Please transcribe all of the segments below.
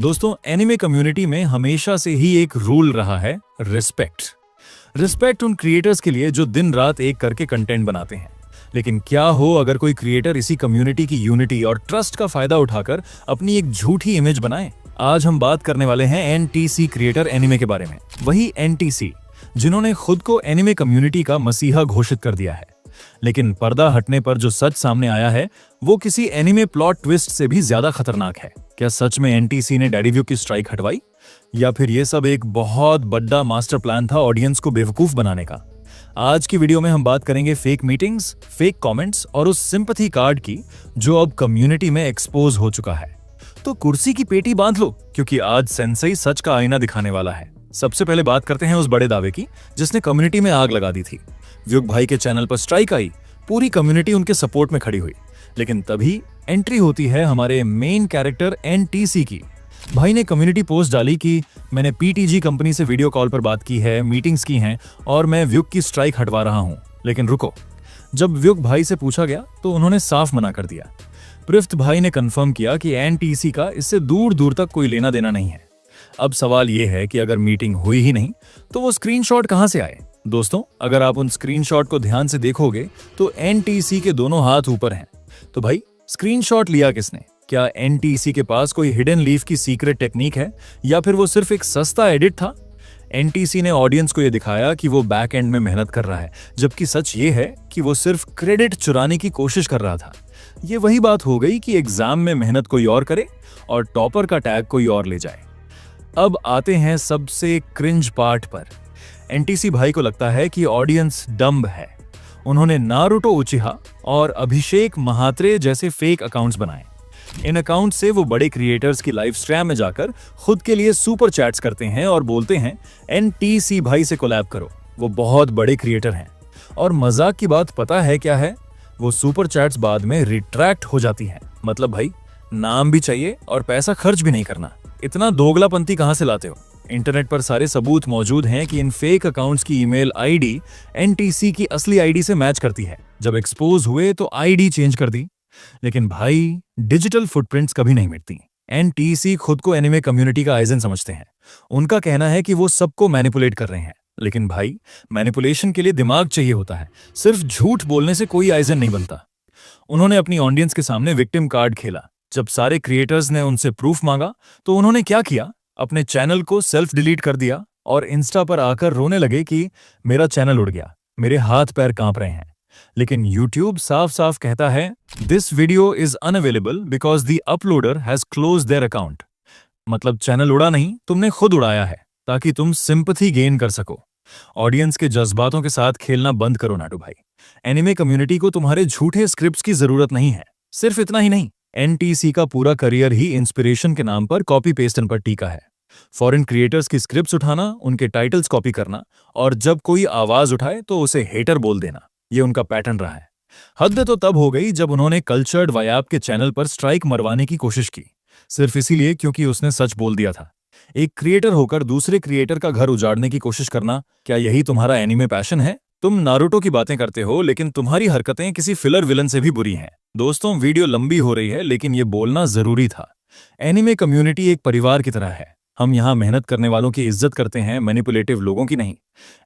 दोस्तों, anime community में हमेशा से ही एक रूल रहा है, रिस्पेक्ट। रिस्पेक्ट उन क्रिएटर्स के लिए जो दिन रात एक करके कंटेंट बनाते हैं। लेकिन क्या हो अगर कोई क्रिएटर इसी कम्युनिटी की यूनिटी और ट्रस्ट का फायदा उठाकर अपनी एक झूठी इमेज बनाए। आज हम बात करने वाले हैं एनटीसी क्रिएटर एनिमे के बारे में। वही एनटीसी जिन्होंने खुद को एनिमे कम्युनिटी का मसीहा घोषित कर दिया है। लेकिन पर्दा हटने पर जो सच सामने आया है वो किसी एनिमे प्लॉट ट्विस्ट से भी ज्यादा खतरनाक है। क्या सच में एनटीसी ने डैडी व्यू की स्ट्राइक हटवाई, या फिर ये सब एक बहुत बड़ा मास्टर प्लान था ऑडियंस को बेवकूफ बनाने का? आज की वीडियो में हम बात करेंगे फेक मीटिंग्स, फेक कमेंट्स और उस सिंपैथी कार्ड की जो अब कम्युनिटी में एक्सपोज हो चुका है। तो कुर्सी की पेटी बांध लो, क्योंकि आज सेंसेई सच का आईना दिखाने वाला है। सबसे पहले बात करते हैं उस बड़े दावे की जिसने कम्युनिटी में आग लगा दी थी। व्युग भाई के चैनल पर स्ट्राइक आई, पूरी कम्युनिटी उनके सपोर्ट में खड़ी हुई। लेकिन तभी एंट्री होती है हमारे मेन कैरेक्टर एनटीसी की। भाई ने कम्युनिटी पोस्ट डाली कि मैंने पीटीजी कंपनी से वीडियो कॉल पर बात की है, मीटिंग्स की हैं और मैं व्युग की स्ट्राइक हटवा रहा हूं। लेकिन रुको, जब व्युग भाई से पूछा गया तो उन्होंने साफ मना कर दिया। पृथ्वी भाई ने कंफर्म किया कि एनटीसी का इससे दूर दूर तक कोई लेना देना नहीं है। अब सवाल यह है कि अगर मीटिंग हुई ही नहीं तो वो स्क्रीनशॉट कहां से आए? दोस्तों, अगर आप उन स्क्रीनशॉट को ध्यान से देखोगे तो एनटीसी के दोनों हाथ ऊपर हैं। तो भाई, स्क्रीनशॉट लिया किसने? क्या एनटीसी के पास कोई हिडन लीफ की सीक्रेट टेक्निक है, या फिर वो सिर्फ एक सस्ता एडिट था? एनटीसी ने ऑडियंस को यह दिखाया कि वो बैक एंड में मेहनत कर रहा है, जबकि सच ये है कि वो सिर्फ क्रेडिट चुराने की कोशिश कर रहा था। ये वही बात हो गई कि एग्जाम में मेहनत कोई और करे और टॉपर का टैग कोई और ले जाए। अब आते हैं सबसे क्रिंज पार्ट पर। एनटीसी भाई को लगता है कि ऑडियंस डम्ब है। उन्होंने नारुतो उचिहा और अभिषेक महात्रे जैसे फेक अकाउंट्स बनाए। इन अकाउंट से वो बड़े क्रिएटर्स की लाइव स्ट्रीम में जाकर खुद के लिए सुपर चैट्स करते हैं और बोलते हैं एनटीसी भाई से कोलैब करो। वो बहुत बड़े क्रिएटर हैं। और मजाक की बात पता है क्या है? वो सुपर चैट्स बाद में रिट्रैक्ट हो जाती हैं। मतलब भाई, नाम भी चाहिए और पैसा खर्च भी नहीं करना। इतना दोगलापंती कहां से लाते हो? इंटरनेट पर सारे सबूत मौजूद हैं कि इन फेक अकाउंट्स की ईमेल आईडी एनटीसी की असली आईडी से मैच करती है। जब एक्सपोज हुए तो आईडी चेंज कर दी। लेकिन भाई, डिजिटल फुटप्रिंट्स कभी नहीं मिटती। एनटीसी खुद को एनिमे कम्युनिटी का आइजन समझते हैं। उनका कहना है कि वो सबको मैनिपुलेट कर रहे हैं। लेकिन भाई, मैनिपुलेशन के लिए दिमाग चाहिए होता है, सिर्फ झूठ बोलने से कोई आइजन नहीं बनता। उन्होंने अपनी ऑडियंस के सामने विक्टिम कार्ड खेला। जब सारे क्रिएटर्स ने उनसे प्रूफ मांगा तो उन्होंने क्या किया? अपने चैनल को सेल्फ डिलीट कर दिया और इंस्टा पर आकर रोने लगे कि मेरा चैनल उड़ गया, मेरे हाथ पैर कांप रहे हैं। लेकिन यूट्यूब साफ साफ कहता है this video is unavailable because the uploader has close their account. मतलब चैनल उड़ा नहीं, तुमने खुद उड़ाया है ताकि तुम सिंपैथी गेन कर सको। ऑडियंस के जज्बातों के साथ खेलना बंद करो नाटू भाई। एनिमे कम्युनिटी को तुम्हारे झूठे स्क्रिप्ट्स की जरूरत नहीं है। सिर्फ इतना ही नहीं, एनटीसी का पूरा करियर ही इंस्पिरेशन के नाम पर कॉपी पेस्ट पर टीका है। फॉरेन क्रिएटर्स की स्क्रिप्ट्स उठाना, उनके टाइटल्स कॉपी करना और जब कोई आवाज उठाए तो उसे हेटर बोल देना, ये उनका पैटर्न रहा है। हद तो तब हो गई जब उन्होंने कल्चर्ड वायाप के चैनल पर स्ट्राइक मरवाने की कोशिश की, सिर्फ इसीलिए क्योंकि उसने सच बोल दिया था। एक क्रिएटर होकर दूसरे क्रिएटर का घर उजाड़ने की कोशिश करना, क्या यही तुम्हारा एनिमे पैशन है? तुम नारुतो की बातें करते हो, लेकिन तुम्हारी हरकतें किसी फिलर विलन से भी बुरी हैं। दोस्तों, वीडियो लंबी हो रही है, लेकिन ये बोलना जरूरी था। एनिमे कम्युनिटी एक परिवार की तरह है। हम यहाँ मेहनत करने वालों की इज्जत करते हैं, मैनिपुलेटिव लोगों की नहीं।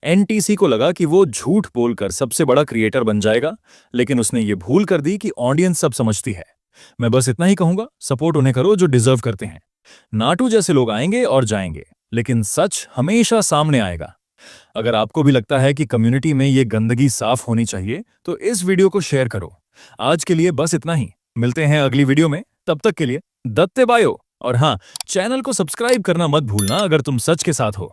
एनटीसी को लगा कि वो झूठ बोलकर सबसे बड़ा क्रिएटर बन जाएगा, लेकिन उसने ये भूल कर दी कि ऑडियंस सब समझती है। मैं बस इतना ही कहूंगा, सपोर्ट उन्हें करो जो डिजर्व करते हैं। नाटू जैसे लोग आएंगे और जाएंगे, लेकिन सच हमेशा सामने आएगा। अगर आपको भी लगता है कि कम्युनिटी में ये गंदगी साफ होनी चाहिए तो इस वीडियो को शेयर करो। आज के लिए बस इतना ही, मिलते हैं अगली वीडियो में। तब तक के लिए दत्ते बायो। और हाँ, चैनल को सब्सक्राइब करना मत भूलना अगर तुम सच के साथ हो।